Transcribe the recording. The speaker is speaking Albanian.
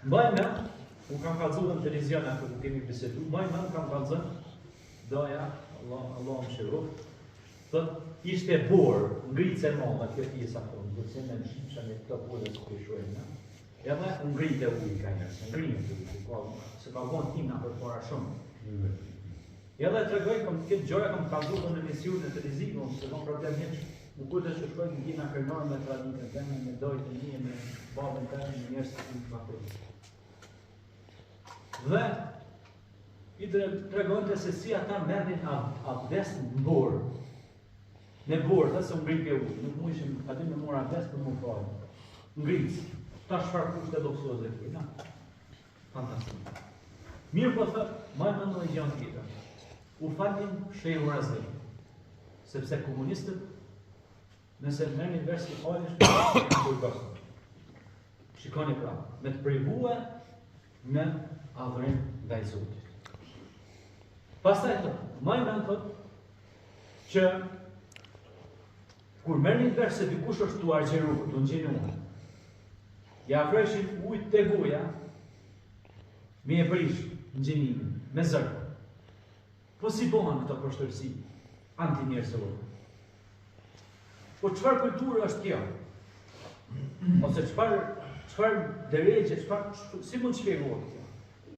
Mbaj me, unë kam kallëzuar në televizion atë ku kemi bisedu, mbaj me kam kallëzuar doja, Allah më shëroft, thot ishte borë, ngritës e madhe kjo pjesa tonë, do të se me në shqipësha me këto borë që këshuajnë, edhe ngritë e ujë ka njërë, se ngritë e ujë, se ka vonë tina për para shumë. Edhe të regoj, këtë gjoja kam kallëzuar në emision në televizion, se kam problem njëqë, nuk kujtë që shkojnë në kina kërnar me traditën teme, me dojtë të një, me babën teme, me njerës të të pakojnë. Dhe, i të regonte se si ata merrin abdes në borë. Në borë, dhe se më ngritë e ujë, nuk mu ishim aty me mora abdes për më falë. Ngritës, ta shfar kushte luksoze këj, na? Fantastik. Mirë po thë, maj më në legjon tjetër. U falin Shehu Razli, sepse komunistët, nëse merr një vers i falish, shikoni pra, me të privue në adhurim ndaj Zotit. Pastaj thot, më ndan thot që kur merr një vers se dikush është tu argjeru, tu ngjenu, ja afreshin ujë te goja, me e prish ngjenimin, me zër. Po si bëhen këto përshtërsi antinjerëzore? Po çfarë kulturë është kjo? Ose çfarë drejtë, si mund të shpjegohet?